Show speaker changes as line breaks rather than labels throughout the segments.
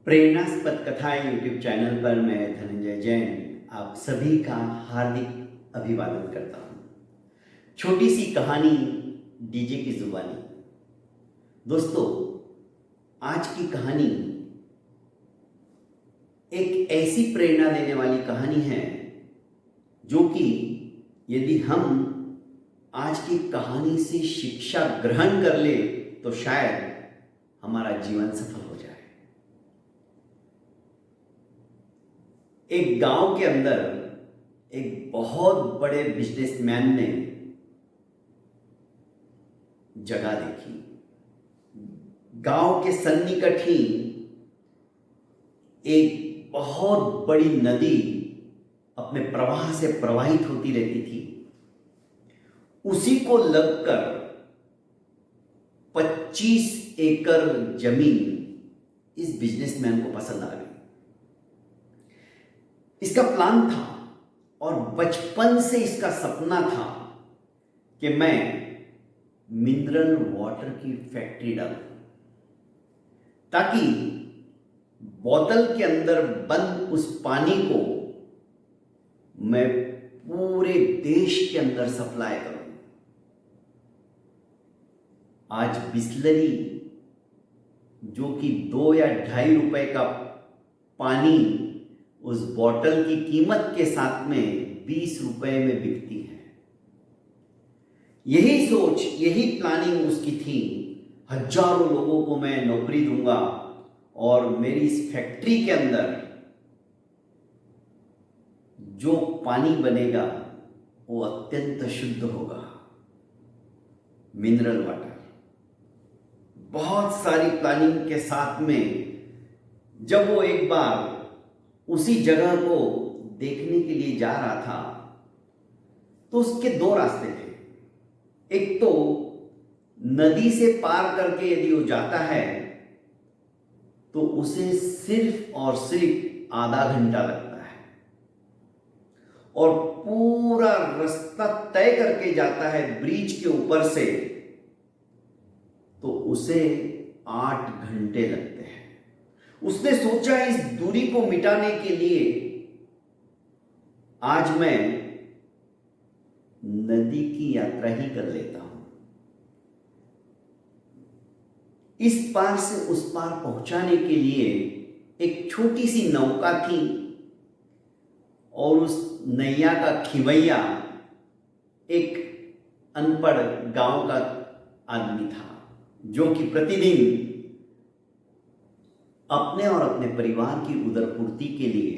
प्रेरणास्पद कथाएं YouTube channel पर मैं धनंजय जैन आप सभी का हार्दिक अभिवादन करता हूं। छोटी सी कहानी डीजे की जुबानी। दोस्तों, आज की कहानी एक ऐसी प्रेरणा देने वाली कहानी है जो कि यदि हम आज की कहानी से शिक्षा ग्रहण कर ले तो शायद हमारा जीवन सफल हो जाए। एक गांव के अंदर एक बहुत बड़े बिजनेसमैन ने जगह देखी। गांव के सन्निकट ही एक बहुत बड़ी नदी अपने प्रवाह से प्रवाहित होती रहती थी। उसी को लगकर 25 एकड़ जमीन इस बिजनेसमैन को पसंद आ गई। इसका प्लान था और बचपन से इसका सपना था कि मैं मिनरल वाटर की फैक्ट्री डालूं ताकि बोतल के अंदर बंद उस पानी को मैं पूरे देश के अंदर सप्लाई करूं। आज बिस्लरी जो कि 2 या 2.5 रुपए का पानी उस बोतल की कीमत के साथ में 20 रुपए में बिकती है। यही सोच, यही प्लानिंग उसकी थी। हजारों लोगों को मैं नौकरी दूंगा और मेरी इस फैक्ट्री के अंदर जो पानी बनेगा वो अत्यंत शुद्ध होगा, मिनरल वाटर। बहुत सारी प्लानिंग के साथ में जब वो एक बार उसी जगह को देखने के लिए जा रहा था तो उसके 2 रास्ते थे। एक तो नदी से पार करके यदि वो जाता है तो उसे सिर्फ और सिर्फ आधा घंटा लगता है, और पूरा रास्ता तय करके जाता है ब्रिज के ऊपर से तो उसे 8 घंटे लगते हैं। उसने सोचा इस दूरी को मिटाने के लिए आज मैं नदी की यात्रा ही कर लेता हूं। इस पार से उस पार पहुंचाने के लिए एक छोटी सी नौका थी और उस नैया का खिवैया एक अनपढ़ गांव का आदमी था जो कि प्रतिदिन अपने और अपने परिवार की उदरपूर्ति के लिए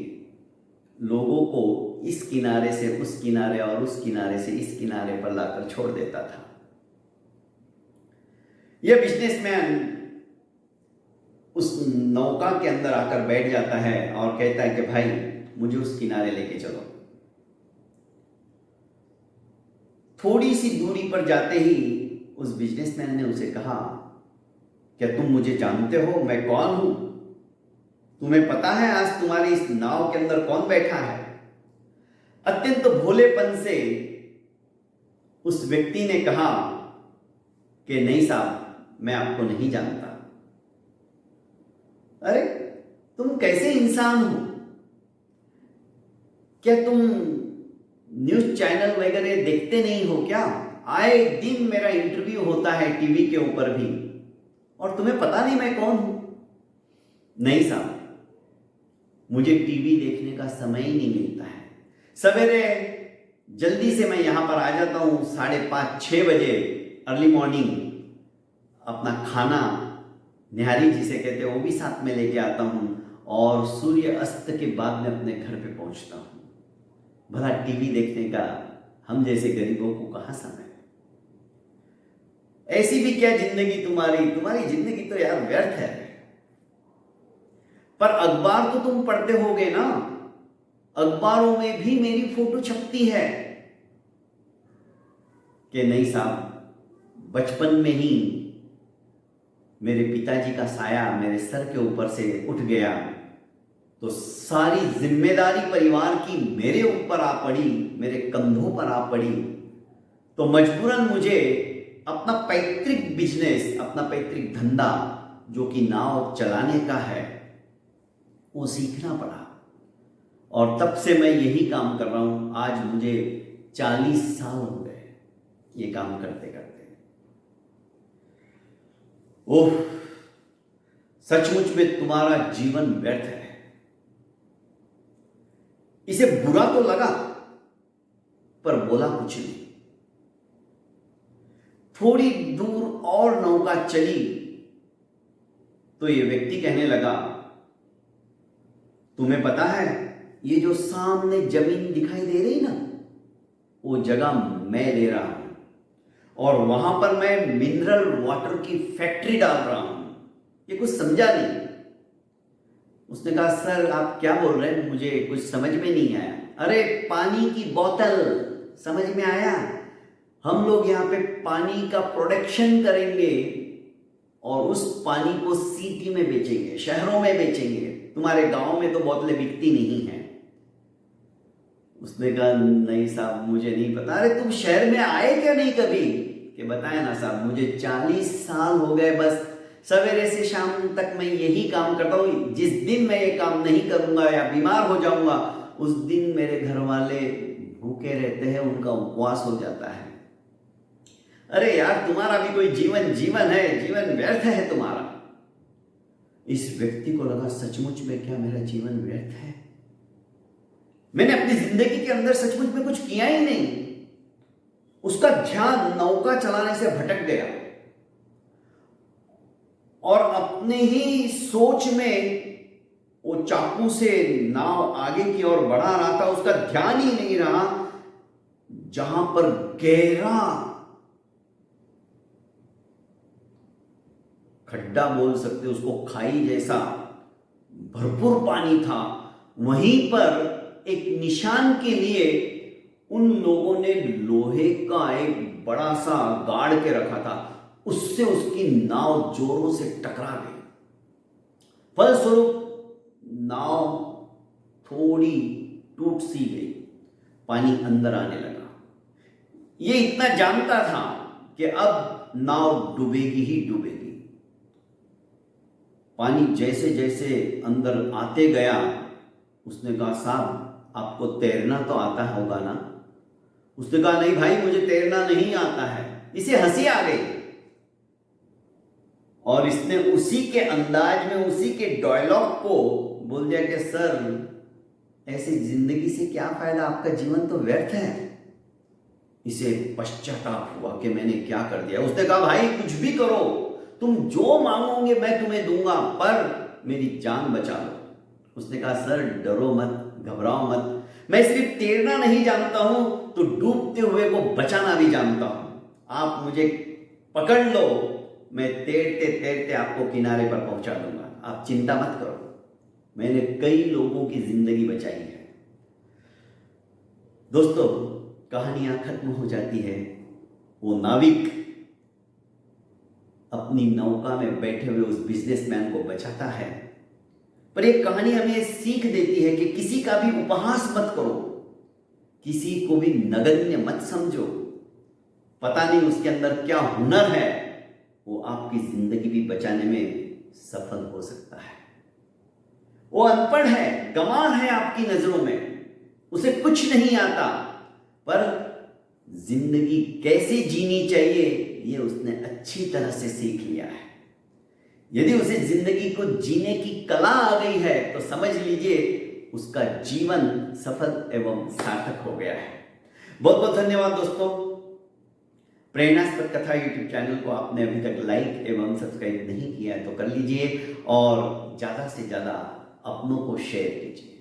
लोगों को इस किनारे से उस किनारे और उस किनारे से इस किनारे पर लाकर छोड़ देता था। यह बिजनेसमैन उस नौका के अंदर आकर बैठ जाता है और कहता है कि भाई मुझे उस किनारे लेके चलो। थोड़ी सी दूरी पर जाते ही उस बिजनेसमैन ने उसे कहा, क्या तुम मुझे जानते हो? मैं कौन हूं? तुम्हें पता है आज तुम्हारी इस नाव के अंदर कौन बैठा है? अत्यंत भोलेपन से उस व्यक्ति ने कहा कि नहीं साहब, मैं आपको नहीं जानता। अरे तुम कैसे इंसान हो? क्या तुम न्यूज चैनल वगैरह देखते नहीं हो क्या? आए दिन मेरा इंटरव्यू होता है टीवी के ऊपर भी, और तुम्हें पता नहीं मैं कौन हूं? नहीं साहब, मुझे टीवी देखने का समय ही नहीं मिलता है। सवेरे जल्दी से मैं यहां पर आ जाता हूं 5:30 6 बजे अर्ली मॉर्निंग। अपना खाना निहारी जिसे कहते हैं वो भी साथ में लेके आता हूं, और सूर्य अस्त के बाद में अपने घर पे पहुंचता हूं। भला टीवी देखने का हम जैसे गरीबों को कहां समय? ऐसी भी क्या जिंदगी तुम्हारी जिंदगी तो यार व्यर्थ है। पर अखबार तो तुम पढ़ते होगे ना? अखबारों में भी मेरी फोटो छपती है। कि नहीं साहब, बचपन में ही मेरे पिताजी का साया मेरे सर के ऊपर से उठ गया तो सारी जिम्मेदारी परिवार की मेरे ऊपर आ पड़ी, मेरे कंधों पर आ पड़ी। तो मजबूरन मुझे अपना पैतृक बिजनेस, अपना पैतृक धंधा जो कि नाव चलाने का है, वो सीखना पड़ा। और तब से मैं यही काम कर रहा हूं। आज मुझे 40 साल हो गए ये काम करते करते। ओह, सचमुच में तुम्हारा जीवन व्यर्थ है। इसे बुरा तो लगा पर बोला कुछ नहीं। थोड़ी दूर और नौका चली तो ये व्यक्ति कहने लगा, तुम्हें पता है ये जो सामने जमीन दिखाई दे रही ना, वो जगह मैं ले रहा हूं और वहां पर मैं मिनरल वाटर की फैक्ट्री डाल रहा हूं। ये कुछ समझा नहीं। उसने कहा, सर आप क्या बोल रहे हैं, मुझे कुछ समझ में नहीं आया। अरे पानी की बोतल, समझ में आया? हम लोग यहाँ पे पानी का प्रोडक्शन करेंगे और उस पानी को सिटी में बेचेंगे, शहरों में बेचेंगे। तुम्हारे गांव में तो बोतलें बिकती नहीं हैं। उसने कहा, नहीं साहब मुझे नहीं पता। अरे तुम शहर में आए क्या नहीं कभी? कि बताया ना साहब, मुझे 40 साल हो गए, बस सवेरे से शाम तक मैं यही काम करता हूँ। जिस दिन मैं ये काम नहीं करूंगा या बीमार हो जाऊंगा, उस दिन मेरे घर वाले भूखे रहते हैं, उनका उपवास हो जाता है। अरे यार, तुम्हारा भी कोई जीवन है, जीवन व्यर्थ है तुम्हारा। इस व्यक्ति को लगा, सचमुच में क्या मेरा जीवन व्यर्थ है? मैंने अपनी जिंदगी के अंदर सचमुच में कुछ किया ही नहीं। उसका ध्यान नौका चलाने से भटक गया और अपने ही सोच में वो चाकू से नाव आगे की ओर बढ़ा रहा था। उसका ध्यान ही नहीं रहा जहां पर गहरा खड्डा बोल सकते उसको, खाई जैसा भरपूर पानी था। वहीं पर एक निशान के लिए उन लोगों ने लोहे का एक बड़ा सा गाड़ के रखा था। उससे उसकी नाव जोरों से टकरा गई। फलस्वरूप नाव थोड़ी टूट सी गई, पानी अंदर आने लगा। ये इतना जानता था कि अब नाव डूबेगी ही डूबेगी। पानी जैसे जैसे अंदर आते गया, उसने कहा, साहब आपको तैरना तो आता होगा ना? उसने कहा, नहीं भाई मुझे तैरना नहीं आता है। इसे हंसी आ गई और इसने उसी के अंदाज में, उसी के डायलॉग को बोल दिया कि सर ऐसी जिंदगी से क्या फायदा, आपका जीवन तो व्यर्थ है। इसे पश्चाताप हुआ कि मैंने क्या कर दिया। उसने कहा, भाई कुछ भी करो, तुम जो मांगोगे मैं तुम्हें दूंगा, पर मेरी जान बचा लो। उसने कहा, सर डरो मत, घबराओ मत, मैं सिर्फ तैरना नहीं जानता हूं तो डूबते हुए को बचाना भी जानता हूं। आप मुझे पकड़ लो, मैं तैरते तैरते आपको किनारे पर पहुंचा दूंगा। आप चिंता मत करो। मैंने कई लोगों की जिंदगी बचाई है। दोस्तों, कहानियां खत्म हो जाती है। वो नाविक अपनी नौका में बैठे हुए उस बिजनेसमैन को बचाता है। पर एक कहानी हमें सीख देती है कि किसी का भी उपहास मत करो, किसी को भी नगण्य मत समझो। पता नहीं उसके अंदर क्या हुनर है, वो आपकी जिंदगी भी बचाने में सफल हो सकता है। वो अनपढ़ है, गंवार है आपकी नजरों में, उसे कुछ नहीं आता, पर जिंदगी कैसे जीनी चाहिए ये उसने अच्छी तरह से सीख लिया है। यदि उसे जिंदगी को जीने की कला आ गई है तो समझ लीजिए उसका जीवन सफल एवं सार्थक हो गया है। बहुत बहुत धन्यवाद दोस्तों। प्रेरणास्पद कथा यूट्यूब चैनल को आपने अभी तक लाइक एवं सब्सक्राइब नहीं किया है तो कर लीजिए और ज़्यादा से ज़्यादा अपनों को शेयर कीजिए।